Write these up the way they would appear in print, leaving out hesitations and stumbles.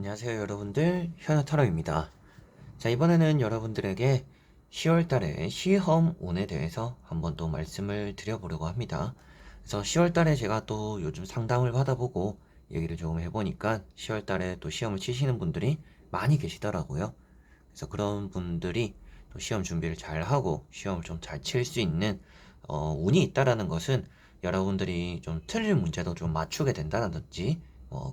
안녕하세요 여러분들, 현아타로입니다. 자, 이번에는 여러분들에게 10월달에 시험운에 대해서 한번 또 말씀을 드려보려고 합니다. 그래서 10월달에 제가 또 요즘 상담을 받아보고 얘기를 조금 해보니까 10월달에 또 시험을 치시는 분들이 많이 계시더라고요. 그래서 그런 분들이 또 시험 준비를 잘 하고 시험을 좀 잘 칠 수 있는 운이 있다라는 것은 여러분들이 좀 틀린 문제도 좀 맞추게 된다든지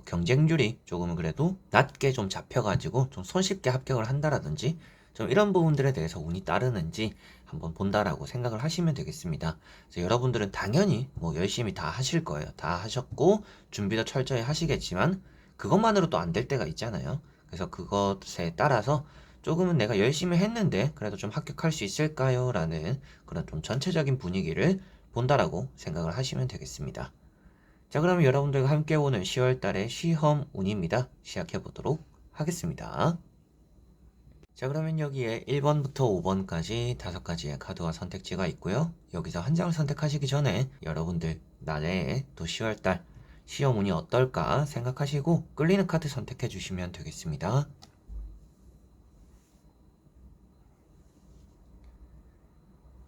경쟁률이 조금은 그래도 낮게 좀 잡혀가지고 좀 손쉽게 합격을 한다라든지 좀 이런 부분들에 대해서 운이 따르는지 한번 본다라고 생각을 하시면 되겠습니다. 그래서 여러분들은 당연히 뭐 열심히 다 하실 거예요. 다 하셨고 준비도 철저히 하시겠지만 그것만으로 또 안 될 때가 있잖아요. 그래서 그것에 따라서 조금은 내가 열심히 했는데 그래도 좀 합격할 수 있을까요? 라는 그런 좀 전체적인 분위기를 본다라고 생각을 하시면 되겠습니다. 자, 그러면 여러분들과 함께 오는 10월 달의 시험 운입니다. 시작해 보도록 하겠습니다. 자, 그러면 여기에 1번부터 5번까지 5가지의 카드와 선택지가 있고요. 여기서 한 장을 선택하시기 전에 여러분들 나중에 또 10월 달 시험 운이 어떨까 생각하시고 끌리는 카드 선택해 주시면 되겠습니다.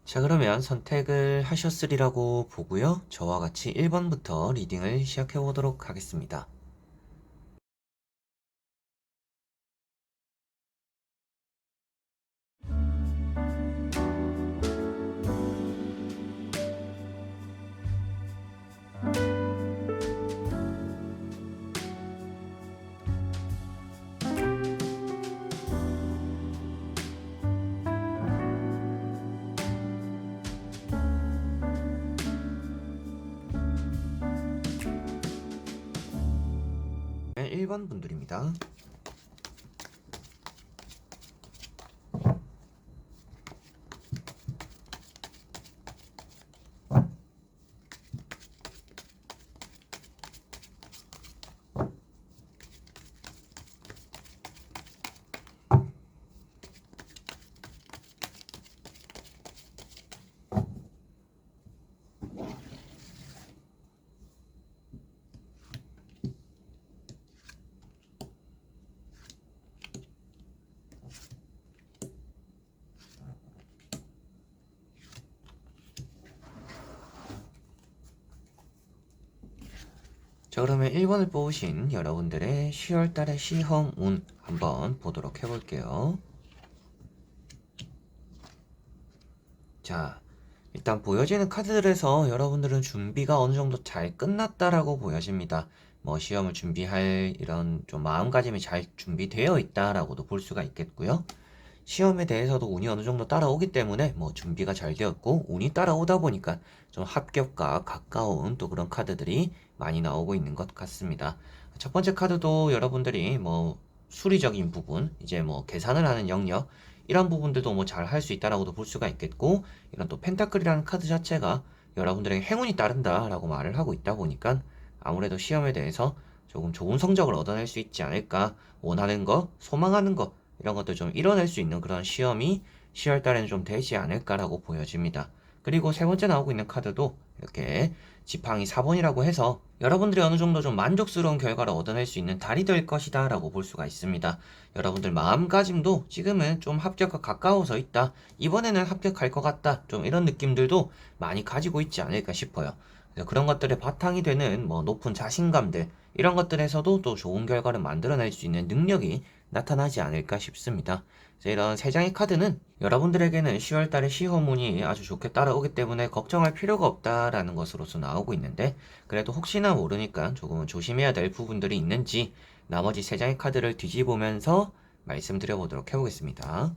자, 그러면 선택을 하셨으리라고 보고요. 저와 같이 1번부터 리딩을 시작해 보도록 하겠습니다. 네, 1번 분들입니다. 자, 그러면 1번을 뽑으신 여러분들의 10월 달의 시험 운 한번 보도록 해볼게요. 자, 일단 보여지는 카드들에서 여러분들은 준비가 어느 정도 잘 끝났다라고 보여집니다. 뭐 시험을 준비할 이런 좀 마음가짐이 잘 준비되어 있다라고도 볼 수가 있겠고요. 시험에 대해서도 운이 어느 정도 따라오기 때문에 뭐 준비가 잘 되었고 운이 따라오다 보니까 좀 합격과 가까운 또 그런 카드들이 많이 나오고 있는 것 같습니다. 첫 번째 카드도 여러분들이 뭐 수리적인 부분, 이제 뭐 계산을 하는 영역 이런 부분들도 뭐 잘 할 수 있다라고도 볼 수가 있겠고, 이런 또 펜타클이라는 카드 자체가 여러분들에게 행운이 따른다라고 말을 하고 있다 보니까 아무래도 시험에 대해서 조금 좋은 성적을 얻어낼 수 있지 않을까, 원하는 거, 소망하는 거 이런 것들 좀 이뤄낼 수 있는 그런 시험이 10월 달에는 좀 되지 않을까라고 보여집니다. 그리고 세 번째 나오고 있는 카드도 이렇게 지팡이 4번이라고 해서 여러분들이 어느 정도 좀 만족스러운 결과를 얻어낼 수 있는 달이 될 것이다 라고 볼 수가 있습니다. 여러분들 마음가짐도 지금은 좀 합격과 가까워서 있다, 이번에는 합격할 것 같다, 좀 이런 느낌들도 많이 가지고 있지 않을까 싶어요. 그래서 그런 것들의 바탕이 되는 뭐 높은 자신감들 이런 것들에서도 또 좋은 결과를 만들어낼 수 있는 능력이 나타나지 않을까 싶습니다. 이런 세 장의 카드는 여러분들에게는 10월 달에 시호문이 아주 좋게 따라오기 때문에 걱정할 필요가 없다라는 것으로서 나오고 있는데, 그래도 혹시나 모르니까 조금은 조심해야 될 부분들이 있는지 나머지 세 장의 카드를 뒤집으면서 말씀드려 보도록 해보겠습니다.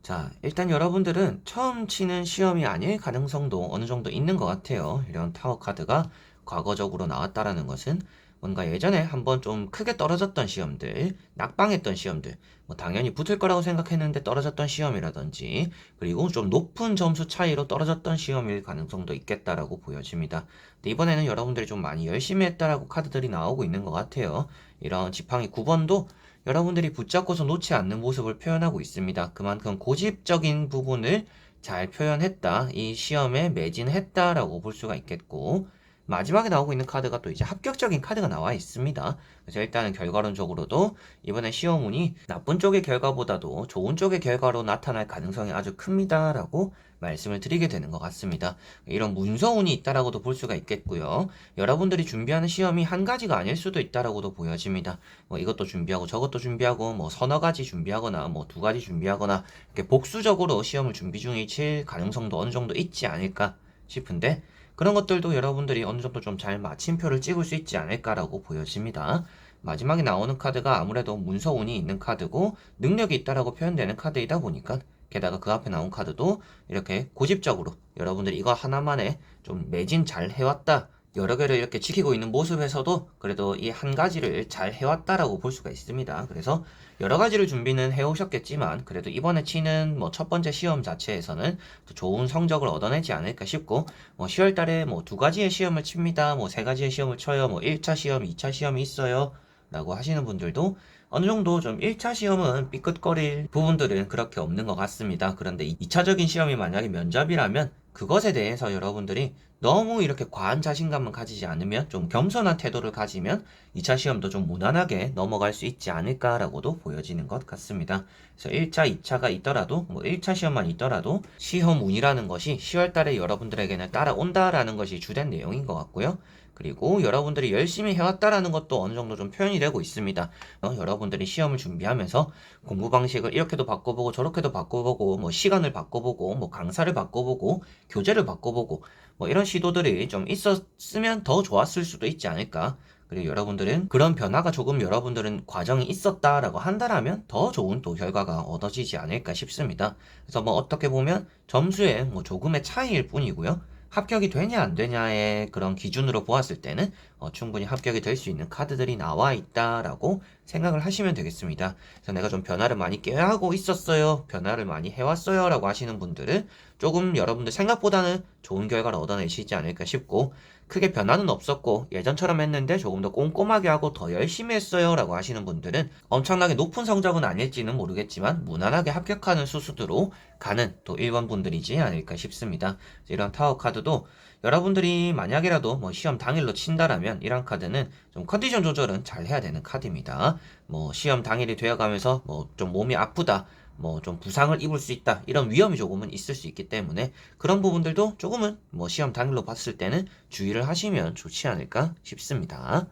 자, 일단 여러분들은 처음 치는 시험이 아닐 가능성도 어느 정도 있는 것 같아요. 이런 타워 카드가 과거적으로 나왔다라는 것은 뭔가 예전에 한번 좀 크게 떨어졌던 시험들, 낙방했던 시험들, 뭐 당연히 붙을 거라고 생각했는데 떨어졌던 시험이라든지, 그리고 좀 높은 점수 차이로 떨어졌던 시험일 가능성도 있겠다라고 보여집니다. 근데 이번에는 여러분들이 좀 많이 열심히 했다라고 카드들이 나오고 있는 것 같아요. 이런 지팡이 9번도 여러분들이 붙잡고서 놓지 않는 모습을 표현하고 있습니다. 그만큼 고집적인 부분을 잘 표현했다, 이 시험에 매진했다라고 볼 수가 있겠고, 마지막에 나오고 있는 카드가 또 이제 합격적인 카드가 나와 있습니다. 그래서 일단은 결과론적으로도 이번에 시험운이 나쁜 쪽의 결과보다도 좋은 쪽의 결과로 나타날 가능성이 아주 큽니다라고 말씀을 드리게 되는 것 같습니다. 이런 문서운이 있다라고도 볼 수가 있겠고요. 여러분들이 준비하는 시험이 한 가지가 아닐 수도 있다라고도 보여집니다. 뭐 이것도 준비하고 저것도 준비하고 뭐 서너 가지 준비하거나 뭐 두 가지 준비하거나 이렇게 복수적으로 시험을 준비 중이실 가능성도 어느 정도 있지 않을까 싶은데, 그런 것들도 여러분들이 어느 정도 좀 잘 마침표를 찍을 수 있지 않을까라고 보여집니다. 마지막에 나오는 카드가 아무래도 문서운이 있는 카드고 능력이 있다라고 표현되는 카드이다 보니까, 게다가 그 앞에 나온 카드도 이렇게 고집적으로 여러분들이 이거 하나만에 좀 매진 잘 해왔다, 여러 개를 이렇게 지키고 있는 모습에서도 그래도 이 한 가지를 잘 해왔다라고 볼 수가 있습니다. 그래서 여러 가지를 준비는 해오셨겠지만 그래도 이번에 치는 뭐 첫 번째 시험 자체에서는 또 좋은 성적을 얻어내지 않을까 싶고, 뭐 10월 달에 뭐 두 가지의 시험을 칩니다, 뭐 세 가지의 시험을 쳐요, 뭐 1차 시험, 2차 시험이 있어요 라고 하시는 분들도 어느 정도 좀 1차 시험은 삐끗거릴 부분들은 그렇게 없는 것 같습니다. 그런데 2차적인 시험이 만약에 면접이라면 그것에 대해서 여러분들이 너무 이렇게 과한 자신감을 가지지 않으면, 좀 겸손한 태도를 가지면 2차 시험도 좀 무난하게 넘어갈 수 있지 않을까라고도 보여지는 것 같습니다. 그래서 1차, 2차가 있더라도, 뭐 1차 시험만 있더라도 시험 운이라는 것이 10월 달에 여러분들에게는 따라온다라는 것이 주된 내용인 것 같고요. 그리고 여러분들이 열심히 해왔다라는 것도 어느 정도 좀 표현이 되고 있습니다. 여러분들이 시험을 준비하면서 공부 방식을 이렇게도 바꿔보고 저렇게도 바꿔보고 뭐 시간을 바꿔보고 뭐 강사를 바꿔보고 교재를 바꿔보고 뭐 이런 시도들이 좀 있었으면 더 좋았을 수도 있지 않을까. 그리고 여러분들은 그런 변화가 조금 여러분들은 과정이 있었다라고 한다라면 더 좋은 또 결과가 얻어지지 않을까 싶습니다. 그래서 뭐 어떻게 보면 점수에 뭐 조금의 차이일 뿐이고요. 합격이 되냐 안 되냐의 그런 기준으로 보았을 때는 충분히 합격이 될 수 있는 카드들이 나와 있다라고 생각을 하시면 되겠습니다. 그래서 내가 좀 변화를 많이 꾀하고 있었어요, 변화를 많이 해왔어요 라고 하시는 분들은 조금 여러분들 생각보다는 좋은 결과를 얻어내시지 않을까 싶고, 크게 변화는 없었고 예전처럼 했는데 조금 더 꼼꼼하게 하고 더 열심히 했어요 라고 하시는 분들은 엄청나게 높은 성적은 아닐지는 모르겠지만 무난하게 합격하는 수수도로 가는 또 1번 분들이지 않을까 싶습니다. 이런 타워 카드도 여러분들이 만약이라도 뭐 시험 당일로 친다라면 이런 카드는 좀 컨디션 조절은 잘 해야 되는 카드입니다. 뭐 시험 당일이 되어가면서 뭐 좀 몸이 아프다, 뭐 좀 부상을 입을 수 있다, 이런 위험이 조금은 있을 수 있기 때문에 그런 부분들도 조금은 뭐 시험 당일로 봤을 때는 주의를 하시면 좋지 않을까 싶습니다.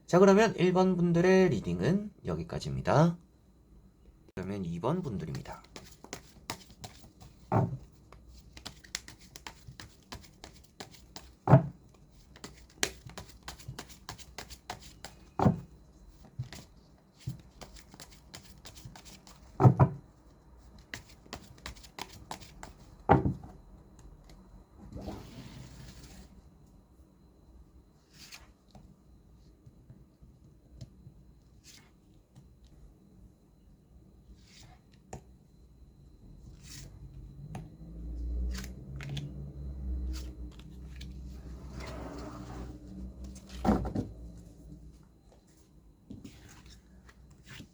자, 그러면 1번 분들의 리딩은 여기까지입니다. 그러면 2번 분들입니다.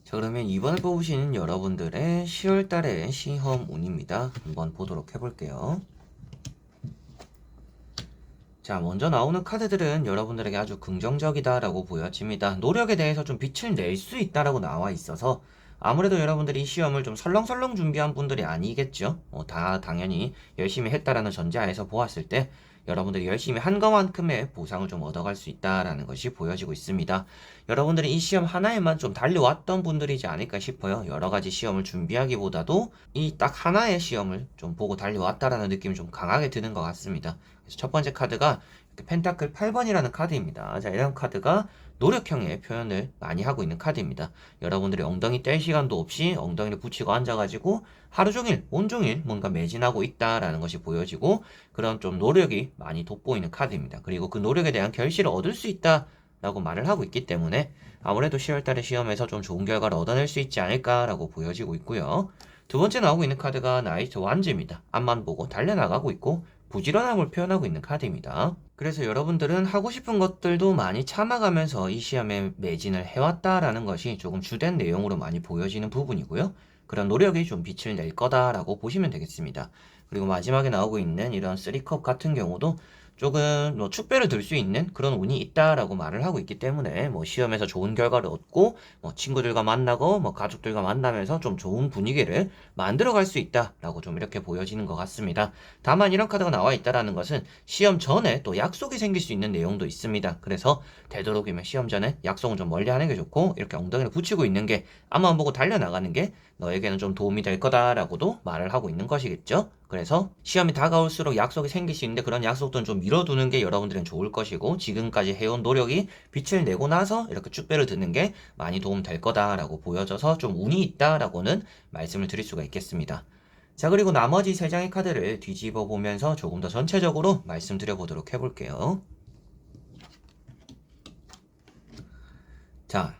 자, 그러면 이번에 뽑으신 여러분들의 10월달의 시험 운입니다. 한번 보도록 해볼게요. 자, 먼저 나오는 카드들은 여러분들에게 아주 긍정적이다라고 보여집니다. 노력에 대해서 좀 빛을 낼 수 있다라고 나와 있어서 아무래도 여러분들이 시험을 좀 설렁설렁 준비한 분들이 아니겠죠. 다 당연히 열심히 했다라는 전제하에서 보았을 때 여러분들이 열심히 한 것만큼의 보상을 좀 얻어갈 수 있다라는 것이 보여지고 있습니다. 여러분들이 이 시험 하나에만 좀 달려왔던 분들이지 않을까 싶어요. 여러 가지 시험을 준비하기보다도 이 딱 하나의 시험을 좀 보고 달려왔다라는 느낌이 좀 강하게 드는 것 같습니다. 그래서 첫 번째 카드가 펜타클 8번이라는 카드입니다. 자, 이런 카드가 노력형의 표현을 많이 하고 있는 카드입니다. 여러분들이 엉덩이 뗄 시간도 없이 엉덩이를 붙이고 앉아가지고 하루 종일, 온종일 뭔가 매진하고 있다라는 것이 보여지고, 그런 좀 노력이 많이 돋보이는 카드입니다. 그리고 그 노력에 대한 결실을 얻을 수 있다라고 말을 하고 있기 때문에 아무래도 10월달에 시험에서 좀 좋은 결과를 얻어낼 수 있지 않을까라고 보여지고 있고요. 두 번째 나오고 있는 카드가 나이트 완즈입니다. 앞만 보고 달려나가고 있고 부지런함을 표현하고 있는 카드입니다. 그래서 여러분들은 하고 싶은 것들도 많이 참아가면서 이 시험에 매진을 해왔다라는 것이 조금 주된 내용으로 많이 보여지는 부분이고요. 그런 노력이 좀 빛을 낼 거다라고 보시면 되겠습니다. 그리고 마지막에 나오고 있는 이런 3컵 같은 경우도 조금 뭐 축배를 들 수 있는 그런 운이 있다라고 말을 하고 있기 때문에 뭐 시험에서 좋은 결과를 얻고 뭐 친구들과 만나고 뭐 가족들과 만나면서 좀 좋은 분위기를 만들어 갈 수 있다라고 좀 이렇게 보여지는 것 같습니다. 다만 이런 카드가 나와 있다라는 것은 시험 전에 또 약속이 생길 수 있는 내용도 있습니다. 그래서 되도록이면 시험 전에 약속은 좀 멀리 하는 게 좋고 이렇게 엉덩이를 붙이고 있는 게 앞만 보고 달려나가는 게 너에게는 좀 도움이 될 거다라고도 말을 하고 있는 것이겠죠. 그래서 시험이 다가올수록 약속이 생길 수 있는데 그런 약속들은 좀 미뤄두는 게 여러분들은 좋을 것이고 지금까지 해온 노력이 빛을 내고 나서 이렇게 축배를 드는 게 많이 도움 될 거다라고 보여져서 좀 운이 있다라고는 말씀을 드릴 수가 있겠습니다. 자, 그리고 나머지 세 장의 카드를 뒤집어 보면서 조금 더 전체적으로 말씀드려 보도록 해볼게요. 자,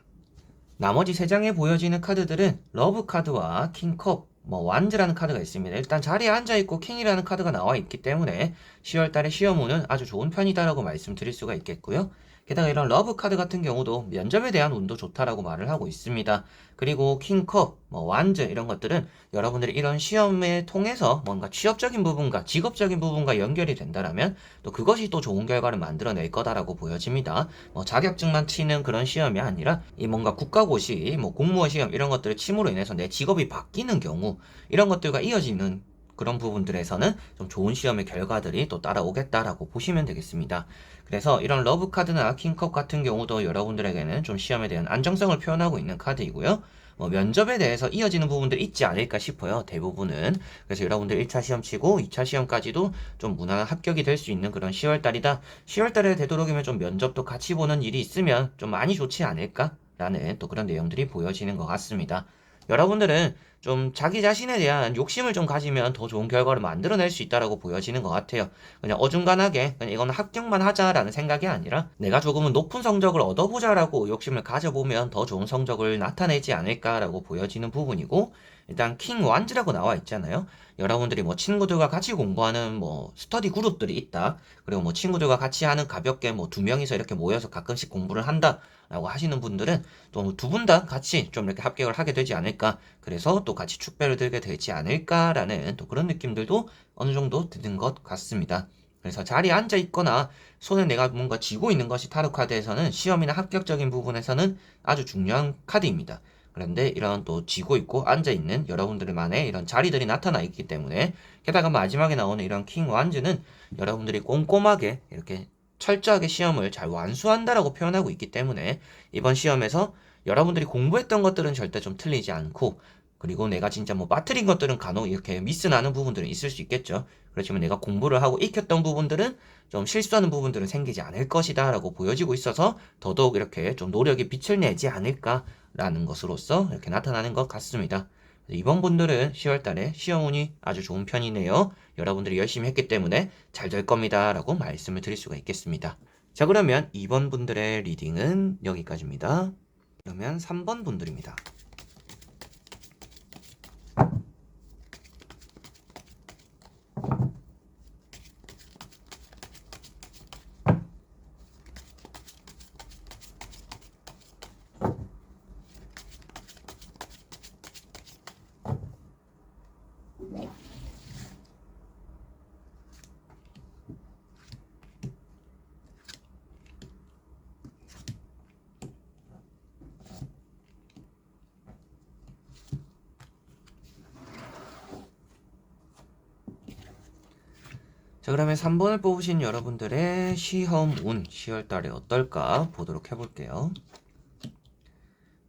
나머지 세 장에 보여지는 카드들은 러브 카드와 킹컵, 뭐 완즈라는 카드가 있습니다. 일단 자리에 앉아있고 킹이라는 카드가 나와 있기 때문에 10월달에 시험운은 아주 좋은 편이다라고 말씀드릴 수가 있겠고요. 게다가 이런 러브 카드 같은 경우도 면접에 대한 운도 좋다라고 말을 하고 있습니다. 그리고 킹컵, 뭐 완즈 이런 것들은 여러분들이 이런 시험을 통해서 뭔가 취업적인 부분과 직업적인 부분과 연결이 된다라면 또 그것이 또 좋은 결과를 만들어낼 거다라고 보여집니다. 뭐 자격증만 치는 그런 시험이 아니라 이 뭔가 국가고시, 뭐 공무원 시험 이런 것들을 침으로 인해서 내 직업이 바뀌는 경우 이런 것들과 이어지는 그런 부분들에서는 좀 좋은 시험의 결과들이 또 따라오겠다라고 보시면 되겠습니다. 그래서 이런 러브 카드나 킹컵 같은 경우도 여러분들에게는 좀 시험에 대한 안정성을 표현하고 있는 카드이고요. 뭐 면접에 대해서 이어지는 부분들이 있지 않을까 싶어요. 대부분은. 그래서 여러분들 1차 시험 치고 2차 시험까지도 좀 무난한 합격이 될 수 있는 그런 10월달이다. 10월달에 되도록이면 좀 면접도 같이 보는 일이 있으면 좀 많이 좋지 않을까라는 또 그런 내용들이 보여지는 것 같습니다. 여러분들은 좀 자기 자신에 대한 욕심을 좀 가지면 더 좋은 결과를 만들어낼 수 있다라고 보여지는 것 같아요. 그냥 어중간하게 그냥 이거는 합격만 하자라는 생각이 아니라 내가 조금은 높은 성적을 얻어보자라고 욕심을 가져보면 더 좋은 성적을 나타내지 않을까라고 보여지는 부분이고 일단 킹 완즈라고 나와 있잖아요. 여러분들이 뭐 친구들과 같이 공부하는 뭐 스터디 그룹들이 있다. 그리고 뭐 친구들과 같이 하는 가볍게 뭐 두 명이서 이렇게 모여서 가끔씩 공부를 한다라고 하시는 분들은 또 두 분 다 같이 좀 이렇게 합격을 하게 되지 않을까. 그래서 또 같이 축배를 들게 되지 않을까라는 또 그런 느낌들도 어느 정도 드는 것 같습니다. 그래서 자리에 앉아 있거나 손에 내가 뭔가 쥐고 있는 것이 타로 카드에서는 시험이나 합격적인 부분에서는 아주 중요한 카드입니다. 그런데 이런 또 쥐고 있고 앉아 있는 여러분들만의 이런 자리들이 나타나 있기 때문에 게다가 마지막에 나오는 이런 킹 완즈는 여러분들이 꼼꼼하게 이렇게 철저하게 시험을 잘 완수한다라고 표현하고 있기 때문에 이번 시험에서 여러분들이 공부했던 것들은 절대 좀 틀리지 않고 그리고 내가 진짜 뭐 빠뜨린 것들은 간혹 이렇게 미스 나는 부분들은 있을 수 있겠죠. 그렇지만 내가 공부를 하고 익혔던 부분들은 좀 실수하는 부분들은 생기지 않을 것이다 라고 보여지고 있어서 더더욱 이렇게 좀 노력이 빛을 내지 않을까라는 것으로서 이렇게 나타나는 것 같습니다. 이번 분들은 10월달에 시험운이 아주 좋은 편이네요. 여러분들이 열심히 했기 때문에 잘 될 겁니다 라고 말씀을 드릴 수가 있겠습니다. 자, 그러면 2번 분들의 리딩은 여기까지입니다. 그러면 3번 분들입니다. 자, 그러면 3번을 뽑으신 여러분들의 시험 운 10월달에 어떨까 보도록 해볼게요.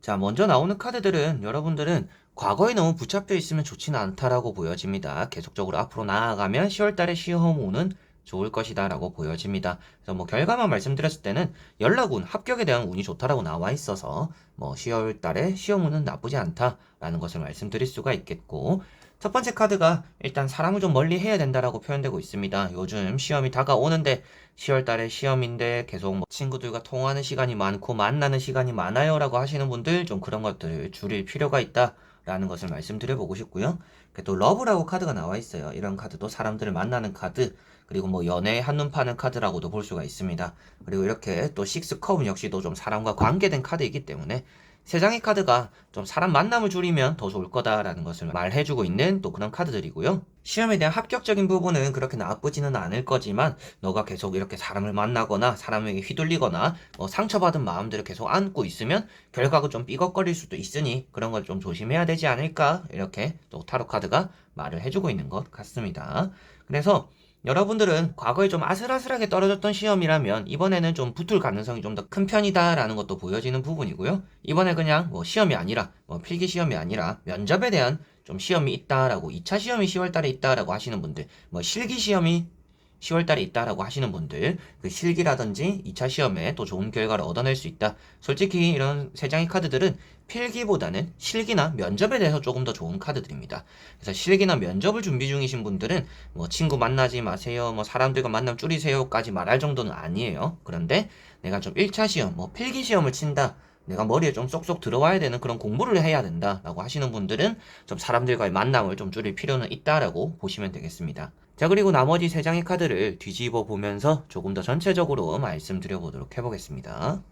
자, 먼저 나오는 카드들은 여러분들은 과거에 너무 붙잡혀 있으면 좋지는 않다라고 보여집니다. 계속적으로 앞으로 나아가면 10월달에 시험 운은 좋을 것이다 라고 보여집니다. 그래서 뭐 결과만 말씀드렸을 때는 연락운, 합격에 대한 운이 좋다라고 나와 있어서 뭐 10월달에 시험 운은 나쁘지 않다라는 것을 말씀드릴 수가 있겠고 첫 번째 카드가 일단 사람을 좀 멀리 해야 된다라고 표현되고 있습니다. 요즘 시험이 다가오는데 10월달에 시험인데 계속 뭐 친구들과 통화하는 시간이 많고 만나는 시간이 많아요 라고 하시는 분들 좀 그런 것들을 줄일 필요가 있다 라는 것을 말씀드려보고 싶고요. 또 러브라고 카드가 나와 있어요. 이런 카드도 사람들을 만나는 카드 그리고 뭐 연애에 한눈 파는 카드라고도 볼 수가 있습니다. 그리고 이렇게 또 식스컵은 역시도 좀 사람과 관계된 카드이기 때문에 세 장의 카드가 좀 사람 만남을 줄이면 더 좋을 거다라는 것을 말해주고 있는 또 그런 카드들이고요. 시험에 대한 합격적인 부분은 그렇게 나쁘지는 않을 거지만 너가 계속 이렇게 사람을 만나거나 사람에게 휘둘리거나 상처받은 마음들을 계속 안고 있으면 결과가 좀 삐걱거릴 수도 있으니 그런 걸 좀 조심해야 되지 않을까, 이렇게 또 타로 카드가 말을 해주고 있는 것 같습니다. 그래서 여러분들은 과거에 좀 아슬아슬하게 떨어졌던 시험이라면 이번에는 좀 붙을 가능성이 좀 더 큰 편이다라는 것도 보여지는 부분이고요. 이번에 그냥 시험이 아니라 필기 시험이 아니라 면접에 대한 좀 시험이 있다라고, 2차 시험이 10월 달에 있다라고 하시는 분들, 실기 시험이 10월 달에 있다라고 하시는 분들, 그 실기라든지 2차 시험에 또 좋은 결과를 얻어낼 수 있다. 솔직히 이런 세 장의 카드들은 필기보다는 실기나 면접에 대해서 조금 더 좋은 카드들입니다. 그래서 실기나 면접을 준비 중이신 분들은 친구 만나지 마세요, 사람들과 만남 줄이세요까지 말할 정도는 아니에요. 그런데 내가 좀 1차 시험, 필기 시험을 친다, 내가 머리에 좀 쏙쏙 들어와야 되는 그런 공부를 해야 된다라고 하시는 분들은 좀 사람들과의 만남을 좀 줄일 필요는 있다라고 보시면 되겠습니다. 자, 그리고 나머지 세 장의 카드를 뒤집어 보면서 조금 더 전체적으로 말씀드려 보도록 해보겠습니다.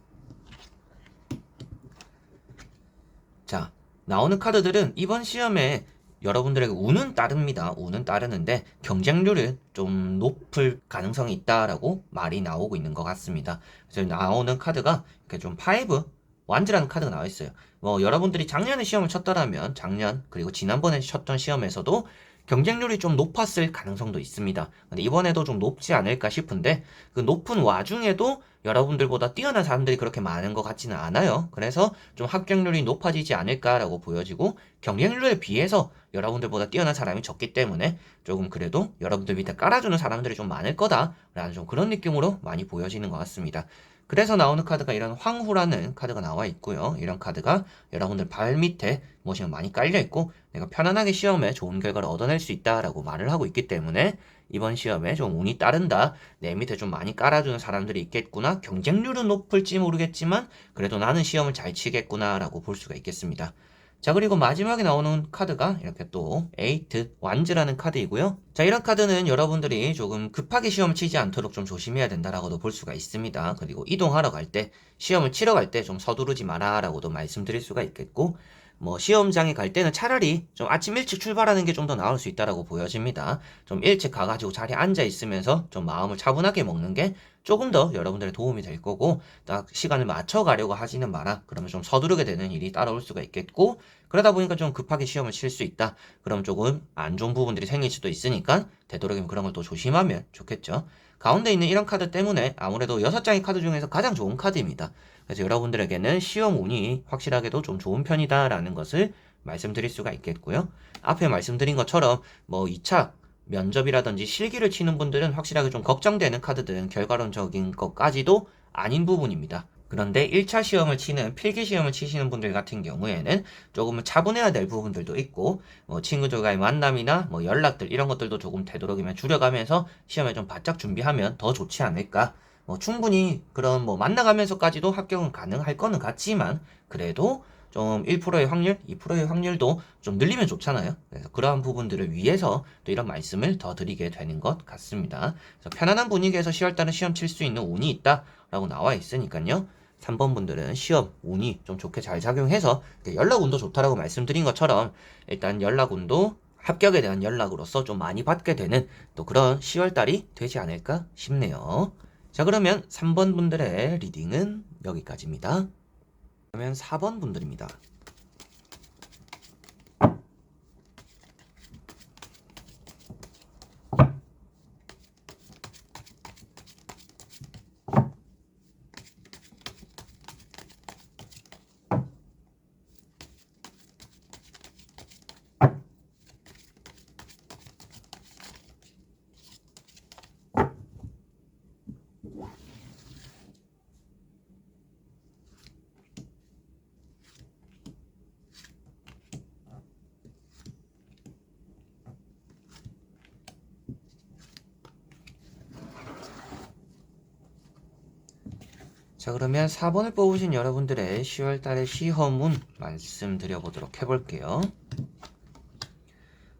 자, 나오는 카드들은 이번 시험에 여러분들에게 운은 따릅니다. 운은 따르는데 경쟁률은 좀 높을 가능성이 있다라고 말이 나오고 있는 것 같습니다. 그래서 나오는 카드가 이렇게 좀 파이브 완즈라는 카드가 나와 있어요. 여러분들이 작년에 시험을 쳤더라면 작년 그리고 지난번에 쳤던 시험에서도 경쟁률이 좀 높았을 가능성도 있습니다. 근데 이번에도 좀 높지 않을까 싶은데 그 높은 와중에도 여러분들보다 뛰어난 사람들이 그렇게 많은 것 같지는 않아요. 그래서 좀 합격률이 높아지지 않을까라고 보여지고 경쟁률에 비해서 여러분들보다 뛰어난 사람이 적기 때문에 조금 그래도 여러분들 밑에 깔아주는 사람들이 좀 많을 거다라는 좀 그런 느낌으로 많이 보여지는 것 같습니다. 그래서 나오는 카드가 이런 황후라는 카드가 나와 있고요. 이런 카드가 여러분들 발 밑에 무엇이 많이 깔려 있고 내가 편안하게 시험에 좋은 결과를 얻어낼 수 있다라고 말을 하고 있기 때문에 이번 시험에 좀 운이 따른다, 내 밑에 좀 많이 깔아주는 사람들이 있겠구나, 경쟁률은 높을지 모르겠지만 그래도 나는 시험을 잘 치겠구나 라고 볼 수가 있겠습니다. 자, 그리고 마지막에 나오는 카드가 이렇게 또 에이트 완즈라는 카드이고요. 자, 이런 카드는 여러분들이 조금 급하게 시험을 치지 않도록 좀 조심해야 된다라고도 볼 수가 있습니다. 그리고 이동하러 갈 때, 시험을 치러 갈 때 좀 서두르지 마라 라고도 말씀드릴 수가 있겠고, 시험장에 갈 때는 차라리 좀 아침 일찍 출발하는 게 좀 더 나을 수 있다라고 보여집니다. 좀 일찍 가가지고 자리에 앉아 있으면서 좀 마음을 차분하게 먹는 게 조금 더 여러분들의 도움이 될 거고, 딱 시간을 맞춰 가려고 하지는 마라. 그러면 좀 서두르게 되는 일이 따라올 수가 있겠고, 그러다 보니까 좀 급하게 시험을 칠 수 있다. 그럼 조금 안 좋은 부분들이 생길 수도 있으니까 되도록이면 그런 걸 또 조심하면 좋겠죠. 가운데 있는 이런 카드 때문에 아무래도 6장의 카드 중에서 가장 좋은 카드입니다. 그래서 여러분들에게는 시험 운이 확실하게도 좀 좋은 편이다라는 것을 말씀드릴 수가 있겠고요. 앞에 말씀드린 것처럼 2차 면접이라든지 실기를 치는 분들은 확실하게 좀 걱정되는 카드들은 결과론적인 것까지도 아닌 부분입니다. 그런데 1차 시험을 치는 필기 시험을 치시는 분들 같은 경우에는 조금은 차분해야 될 부분들도 있고 친구들과의 만남이나 연락들 이런 것들도 조금 되도록이면 줄여가면서 시험에 좀 바짝 준비하면 더 좋지 않을까. 충분히 그런 만나가면서까지도 합격은 가능할 거는 같지만 그래도 좀 1%의 확률, 2%의 확률도 좀 늘리면 좋잖아요. 그래서 그러한 부분들을 위해서 또 이런 말씀을 더 드리게 되는 것 같습니다. 그래서 편안한 분위기에서 10월달은 시험 칠 수 있는 운이 있다라고 나와 있으니까요. 3번 분들은 시험 운이 좀 좋게 잘 작용해서 연락 운도 좋다라고 말씀드린 것처럼 일단 연락 운도 합격에 대한 연락으로서 좀 많이 받게 되는 또 그런 10월달이 되지 않을까 싶네요. 자, 그러면 3번 분들의 리딩은 여기까지입니다. 그러면 4번 분들입니다. 자, 그러면 4번을 뽑으신 여러분들의 10월달의 시험운 말씀드려보도록 해볼게요.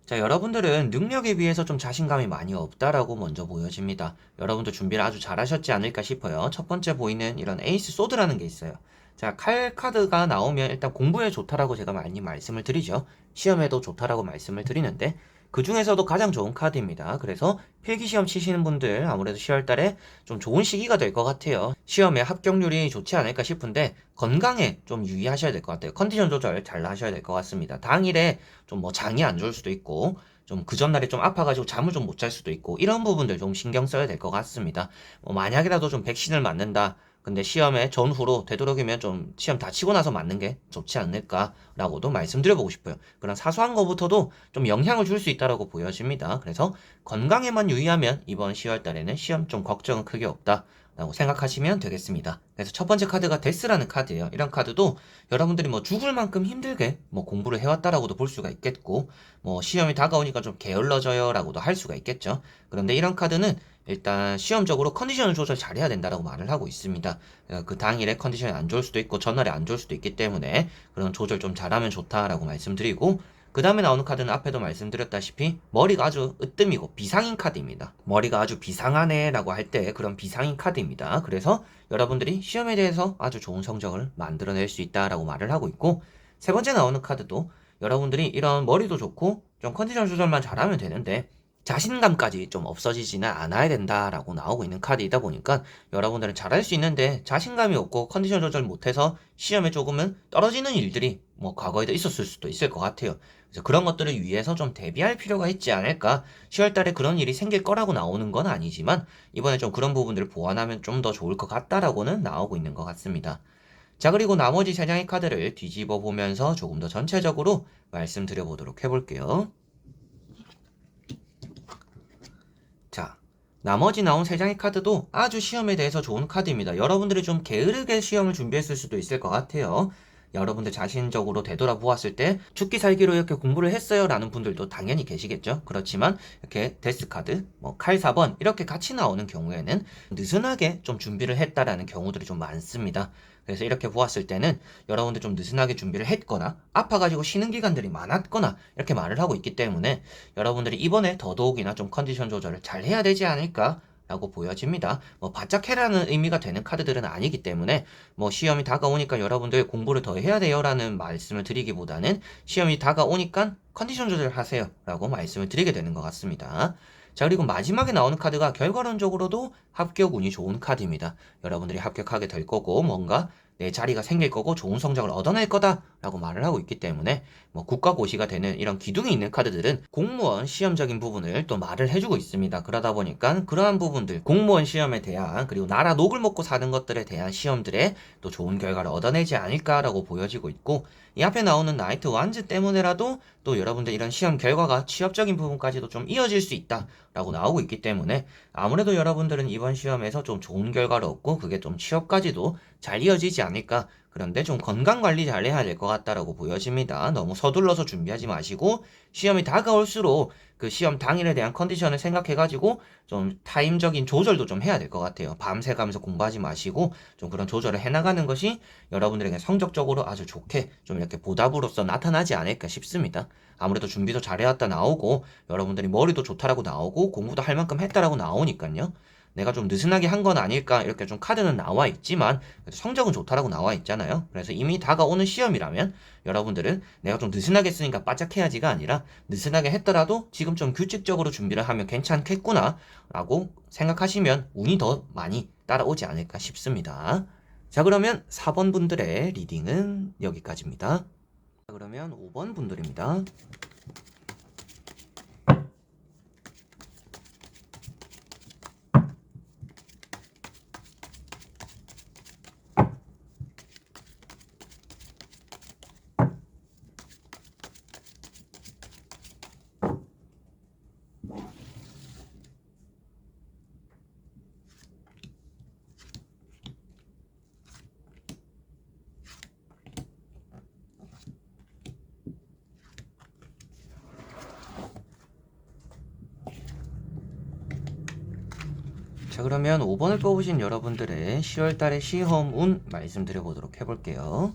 자, 여러분들은 능력에 비해서 좀 자신감이 많이 없다라고 먼저 보여집니다. 여러분들 준비를 아주 잘하셨지 않을까 싶어요. 첫 번째 보이는 이런 에이스 소드라는 게 있어요. 자, 칼 카드가 나오면 일단 공부에 좋다라고 제가 많이 말씀을 드리죠. 시험에도 좋다라고 말씀을 드리는데 그 중에서도 가장 좋은 카드입니다. 그래서 필기시험 치시는 분들 아무래도 10월 달에 좀 좋은 시기가 될 것 같아요. 시험에 합격률이 좋지 않을까 싶은데 건강에 좀 유의하셔야 될 것 같아요. 컨디션 조절 잘 하셔야 될 것 같습니다. 당일에 좀 뭐 장이 안 좋을 수도 있고 좀 그 전날에 좀 아파가지고 잠을 좀 못 잘 수도 있고 이런 부분들 좀 신경 써야 될 것 같습니다. 뭐 만약이라도 좀 백신을 맞는다. 근데 시험에 전후로 되도록이면 좀 시험 다 치고 나서 맞는 게 좋지 않을까라고도 말씀드려보고 싶어요. 그런 사소한 것부터도 좀 영향을 줄 수 있다라고 보여집니다. 그래서 건강에만 유의하면 이번 10월 달에는 시험 좀 걱정은 크게 없다. 라고 생각하시면 되겠습니다. 그래서 첫 번째 카드가 데스라는 카드예요. 이런 카드도 여러분들이 뭐 죽을 만큼 힘들게 뭐 공부를 해왔다라고도 볼 수가 있겠고, 뭐 시험이 다가오니까 좀 게을러져요 라고도 할 수가 있겠죠. 그런데 이런 카드는 일단 시험적으로 컨디션을 조절 잘해야 된다라고 말을 하고 있습니다. 그 당일에 컨디션이 안 좋을 수도 있고 전날에 안 좋을 수도 있기 때문에 그런 조절 좀 잘하면 좋다라고 말씀드리고, 그 다음에 나오는 카드는 앞에도 말씀드렸다시피 머리가 아주 으뜸이고 비상인 카드입니다. 머리가 아주 비상하네 라고 할 때 그런 비상인 카드입니다. 그래서 여러분들이 시험에 대해서 아주 좋은 성적을 만들어낼 수 있다라고 말을 하고 있고, 세 번째 나오는 카드도 여러분들이 이런 머리도 좋고 좀 컨디션 조절만 잘하면 되는데 자신감까지 좀 없어지지는 않아야 된다라고 나오고 있는 카드이다 보니까 여러분들은 잘할 수 있는데 자신감이 없고 컨디션 조절 못해서 시험에 조금은 떨어지는 일들이 뭐 과거에도 있었을 수도 있을 것 같아요. 그래서 그런 것들을 위해서 좀 대비할 필요가 있지 않을까. 10월 달에 그런 일이 생길 거라고 나오는 건 아니지만 이번에 좀 그런 부분들을 보완하면 좀 더 좋을 것 같다라고는 나오고 있는 것 같습니다. 자, 그리고 나머지 세 장의 카드를 뒤집어 보면서 조금 더 전체적으로 말씀드려 보도록 해볼게요. 자, 나머지 나온 세 장의 카드도 아주 시험에 대해서 좋은 카드입니다. 여러분들이 좀 게으르게 시험을 준비했을 수도 있을 것 같아요. 여러분들 자신적으로 되돌아보았을 때 죽기 살기로 이렇게 공부를 했어요 라는 분들도 당연히 계시겠죠. 그렇지만 이렇게 데스카드, 뭐 칼 4번 이렇게 같이 나오는 경우에는 느슨하게 좀 준비를 했다라는 경우들이 좀 많습니다. 그래서 이렇게 보았을 때는 여러분들 좀 느슨하게 준비를 했거나 아파가지고 쉬는 기간들이 많았거나 이렇게 말을 하고 있기 때문에 여러분들이 이번에 더더욱이나 좀 컨디션 조절을 잘 해야 되지 않을까 라고 보여집니다. 뭐 바짝 해라는 의미가 되는 카드들은 아니기 때문에 뭐 시험이 다가오니까 여러분들 공부를 더 해야 돼요 라는 말씀을 드리기보다는 시험이 다가오니까 컨디션 조절하세요 라고 말씀을 드리게 되는 것 같습니다. 자, 그리고 마지막에 나오는 카드가 결과론적으로도 합격 운이 좋은 카드입니다. 여러분들이 합격하게 될 거고 뭔가 내 자리가 생길 거고 좋은 성적을 얻어낼 거다라고 말을 하고 있기 때문에 뭐 국가고시가 되는 이런 기둥이 있는 카드들은 공무원 시험적인 부분을 또 말을 해주고 있습니다. 그러다 보니까 그러한 부분들, 공무원 시험에 대한 그리고 나라 녹을 먹고 사는 것들에 대한 시험들에 또 좋은 결과를 얻어내지 않을까라고 보여지고 있고, 이 앞에 나오는 나이트 완즈 때문에라도 또 여러분들 이런 시험 결과가 취업적인 부분까지도 좀 이어질 수 있다라고 나오고 있기 때문에 아무래도 여러분들은 이번 시험에서 좀 좋은 결과를 얻고 그게 좀 취업까지도 잘 이어지지 않을까. 그런데 좀 건강 관리 잘 해야 될 것 같다라고 보여집니다. 너무 서둘러서 준비하지 마시고 시험이 다가올수록 그 시험 당일에 대한 컨디션을 생각해가지고 좀 타임적인 조절도 좀 해야 될 것 같아요. 밤새 가면서 공부하지 마시고 좀 그런 조절을 해나가는 것이 여러분들에게 성적적으로 아주 좋게 좀 이렇게 보답으로서 나타나지 않을까 싶습니다. 아무래도 준비도 잘해왔다 나오고 여러분들이 머리도 좋다라고 나오고 공부도 할 만큼 했다라고 나오니까요. 내가 좀 느슨하게 한 건 아닐까 이렇게 좀 카드는 나와 있지만 그래도 성적은 좋다라고 나와 있잖아요. 그래서 이미 다가오는 시험이라면 여러분들은 내가 좀 느슨하게 쓰니까 바짝해야지가 아니라 느슨하게 했더라도 지금 좀 규칙적으로 준비를 하면 괜찮겠구나 라고 생각하시면 운이 더 많이 따라오지 않을까 싶습니다. 자, 그러면 4번 분들의 리딩은 여기까지입니다. 자, 그러면 5번 분들입니다. 자, 그러면 5번을 뽑으신 여러분들의 10월달의 시험 운 말씀드려 보도록 해볼게요.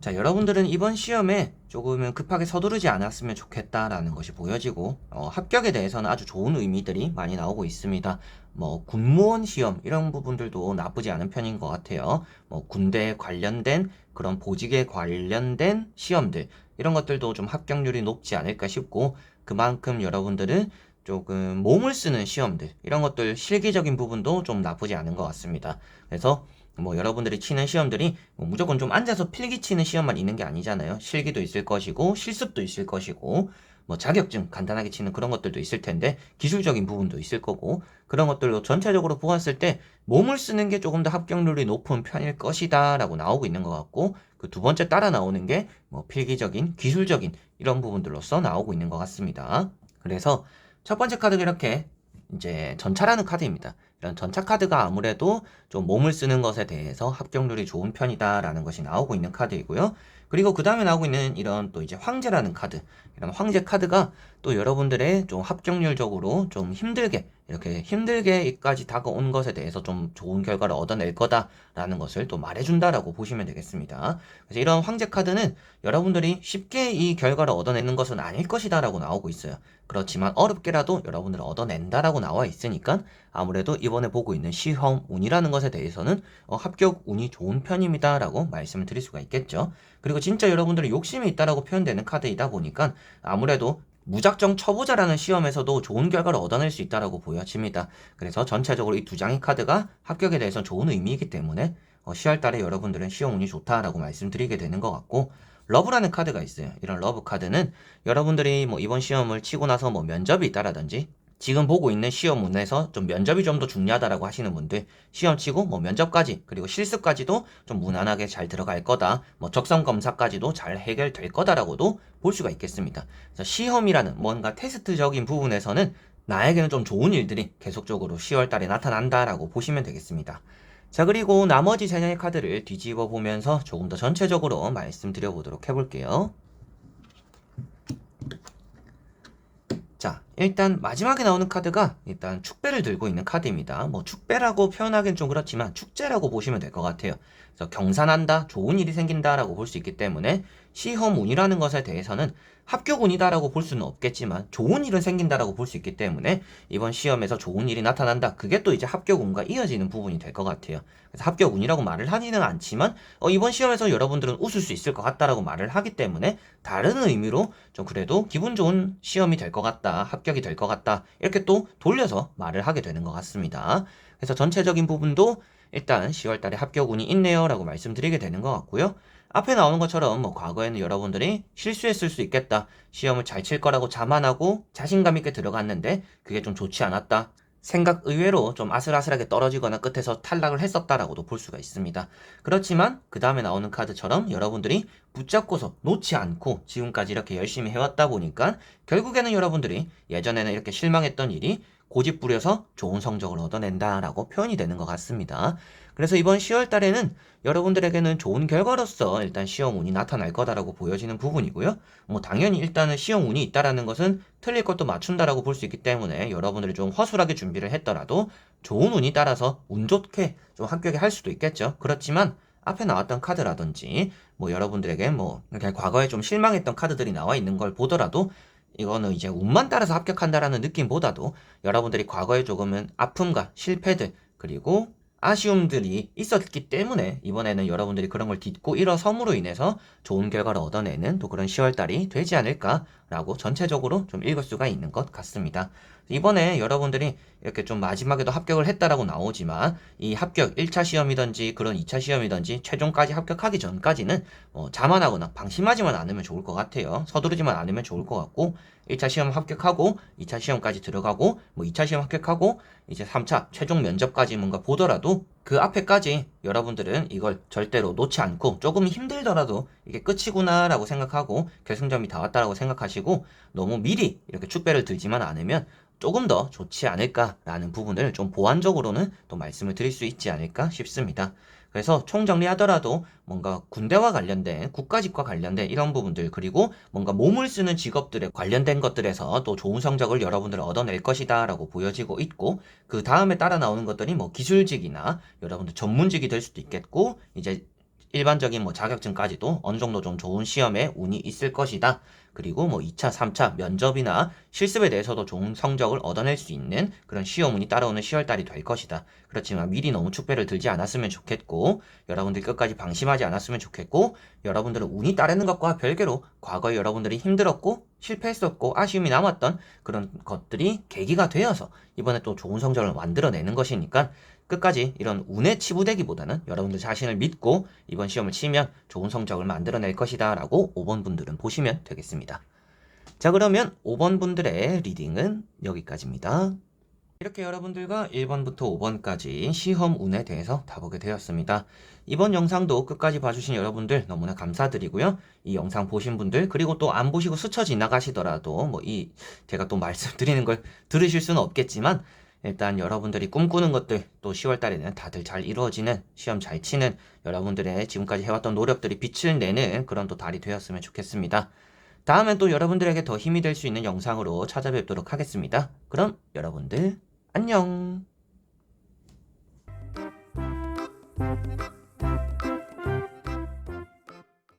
자, 여러분들은 이번 시험에 조금은 급하게 서두르지 않았으면 좋겠다라는 것이 보여지고, 합격에 대해서는 아주 좋은 의미들이 많이 나오고 있습니다. 뭐, 군무원 시험, 이런 부분들도 나쁘지 않은 편인 것 같아요. 뭐, 군대에 관련된 그런 보직에 관련된 시험들, 이런 것들도 좀 합격률이 높지 않을까 싶고, 그만큼 여러분들은 조금 몸을 쓰는 시험들, 이런 것들 실기적인 부분도 좀 나쁘지 않은 것 같습니다. 그래서 뭐 여러분들이 치는 시험들이 뭐 무조건 좀 앉아서 필기 치는 시험만 있는 게 아니잖아요. 실기도 있을 것이고 실습도 있을 것이고 뭐 자격증 간단하게 치는 그런 것들도 있을 텐데 기술적인 부분도 있을 거고 그런 것들로 전체적으로 보았을 때 몸을 쓰는 게 조금 더 합격률이 높은 편일 것이다 라고 나오고 있는 것 같고 그 두 번째 따라 나오는 게 뭐 필기적인 기술적인 이런 부분들로서 나오고 있는 것 같습니다. 그래서 첫 번째 카드가 이렇게 이제 전차라는 카드입니다. 이런 전차 카드가 아무래도 좀 몸을 쓰는 것에 대해서 합격률이 좋은 편이다라는 것이 나오고 있는 카드이고요. 그리고 그 다음에 나오고 있는 이런 또 이제 황제라는 카드. 이런 황제 카드가 또 여러분들의 좀 합격률적으로 좀 힘들게 이렇게 힘들게까지 다가온 것에 대해서 좀 좋은 결과를 얻어낼 거다라는 것을 또 말해준다라고 보시면 되겠습니다. 그래서 이런 황제 카드는 여러분들이 쉽게 이 결과를 얻어내는 것은 아닐 것이다라고 나오고 있어요. 그렇지만 어렵게라도 여러분들은 얻어낸다라고 나와 있으니까 아무래도 이번에 보고 있는 시험 운이라는 것에 대해서는 합격 운이 좋은 편입니다라고 말씀을 드릴 수가 있겠죠. 그리고 진짜 여러분들은 욕심이 있다라고 표현되는 카드이다 보니까 아무래도 무작정 쳐보자라는 시험에서도 좋은 결과를 얻어낼 수 있다라고 보여집니다. 그래서 전체적으로 이 두 장의 카드가 합격에 대해서 좋은 의미이기 때문에 10월 달에 여러분들은 시험 운이 좋다라고 말씀드리게 되는 것 같고 러브라는 카드가 있어요. 이런 러브 카드는 여러분들이 뭐 이번 시험을 치고 나서 뭐 면접이 있다라든지 지금 보고 있는 시험운에서 좀 면접이 좀 더 중요하다라고 하시는 분들 시험 치고 뭐 면접까지 그리고 실습까지도 좀 무난하게 잘 들어갈 거다 뭐 적성 검사까지도 잘 해결될 거다라고도 볼 수가 있겠습니다. 그래서 시험이라는 뭔가 테스트적인 부분에서는 나에게는 좀 좋은 일들이 계속적으로 10월 달에 나타난다라고 보시면 되겠습니다. 자, 그리고 나머지 3장의 카드를 뒤집어 보면서 조금 더 전체적으로 말씀드려 보도록 해볼게요. 자, 일단 마지막에 나오는 카드가 일단 축배를 들고 있는 카드입니다. 뭐 축배라고 표현하기는 좀 그렇지만 축제라고 보시면 될 것 같아요. 그래서 경사난다, 좋은 일이 생긴다라고 볼 수 있기 때문에 시험운이라는 것에 대해서는 합격운이다라고 볼 수는 없겠지만 좋은 일은 생긴다라고 볼 수 있기 때문에 이번 시험에서 좋은 일이 나타난다. 그게 또 이제 합격운과 이어지는 부분이 될 것 같아요. 그래서 합격운이라고 말을 하지는 않지만 이번 시험에서 여러분들은 웃을 수 있을 것 같다라고 말을 하기 때문에 다른 의미로 좀 그래도 기분 좋은 시험이 될 것 같다. 합격이 될 것 같다. 이렇게 또 돌려서 말을 하게 되는 것 같습니다. 그래서 전체적인 부분도 일단 10월 달에 합격운이 있네요 라고 말씀드리게 되는 것 같고요. 앞에 나오는 것처럼 뭐 과거에는 여러분들이 실수했을 수 있겠다. 시험을 잘 칠 거라고 자만하고 자신감 있게 들어갔는데 그게 좀 좋지 않았다. 생각 의외로 좀 아슬아슬하게 떨어지거나 끝에서 탈락을 했었다라고도 볼 수가 있습니다. 그렇지만 그 다음에 나오는 카드처럼 여러분들이 붙잡고서 놓지 않고 지금까지 이렇게 열심히 해왔다 보니까 결국에는 여러분들이 예전에는 이렇게 실망했던 일이 고집 부려서 좋은 성적을 얻어낸다라고 표현이 되는 것 같습니다. 그래서 이번 10월 달에는 여러분들에게는 좋은 결과로서 일단 시험 운이 나타날 거다라고 보여지는 부분이고요. 뭐 당연히 일단은 시험 운이 있다라는 것은 틀릴 것도 맞춘다라고 볼 수 있기 때문에 여러분들이 좀 허술하게 준비를 했더라도 좋은 운이 따라서 운 좋게 좀 합격을 할 수도 있겠죠. 그렇지만 앞에 나왔던 카드라든지 뭐 여러분들에게 뭐 그냥 과거에 좀 실망했던 카드들이 나와 있는 걸 보더라도 이거는 이제 운만 따라서 합격한다라는 느낌보다도 여러분들이 과거에 조금은 아픔과 실패들 그리고 아쉬움들이 있었기 때문에 이번에는 여러분들이 그런 걸 딛고 일어섬으로 인해서 좋은 결과를 얻어내는 또 그런 10월달이 되지 않을까라고 전체적으로 좀 읽을 수가 있는 것 같습니다. 이번에 여러분들이 이렇게 좀 마지막에도 합격을 했다라고 나오지만 이 합격 1차 시험이든지 그런 2차 시험이든지 최종까지 합격하기 전까지는 자만하거나 방심하지만 않으면 좋을 것 같아요. 서두르지만 않으면 좋을 것 같고 1차 시험 합격하고 2차 시험까지 들어가고 뭐 2차 시험 합격하고 이제 3차 최종 면접까지 뭔가 보더라도 그 앞에까지 여러분들은 이걸 절대로 놓지 않고 조금 힘들더라도 이게 끝이구나 라고 생각하고 결승점이 다 왔다라고 생각하시고 너무 미리 이렇게 축배를 들지만 않으면 조금 더 좋지 않을까라는 부분을 좀 보완적으로는 또 말씀을 드릴 수 있지 않을까 싶습니다. 그래서 총정리하더라도 뭔가 군대와 관련된 국가직과 관련된 이런 부분들 그리고 뭔가 몸을 쓰는 직업들에 관련된 것들에서 또 좋은 성적을 여러분들 얻어낼 것이다 라고 보여지고 있고 그 다음에 따라 나오는 것들이 뭐 기술직이나 여러분들 전문직이 될 수도 있겠고 이제 일반적인 뭐 자격증까지도 어느 정도 좀 좋은 시험에 운이 있을 것이다. 그리고 뭐 2차, 3차 면접이나 실습에 대해서도 좋은 성적을 얻어낼 수 있는 그런 시험운이 따라오는 10월달이 될 것이다. 그렇지만 미리 너무 축배를 들지 않았으면 좋겠고, 여러분들 끝까지 방심하지 않았으면 좋겠고, 여러분들은 운이 따르는 것과 별개로 과거에 여러분들이 힘들었고 실패했었고 아쉬움이 남았던 그런 것들이 계기가 되어서 이번에 또 좋은 성적을 만들어내는 것이니까 끝까지 이런 운에 치부되기보다는 여러분들 자신을 믿고 이번 시험을 치면 좋은 성적을 만들어낼 것이다 라고 5번 분들은 보시면 되겠습니다. 자, 그러면 5번 분들의 리딩은 여기까지입니다. 이렇게 여러분들과 1번부터 5번까지 시험 운에 대해서 다 보게 되었습니다. 이번 영상도 끝까지 봐주신 여러분들 너무나 감사드리고요. 이 영상 보신 분들 그리고 또 안 보시고 스쳐 지나가시더라도 제가 또 말씀드리는 걸 들으실 수는 없겠지만 일단 여러분들이 꿈꾸는 것들 또 10월 달에는 다들 잘 이루어지는 시험 잘 치는 여러분들의 지금까지 해왔던 노력들이 빛을 내는 그런 또 달이 되었으면 좋겠습니다. 다음엔 또 여러분들에게 더 힘이 될 수 있는 영상으로 찾아뵙도록 하겠습니다. 그럼 여러분들 안녕.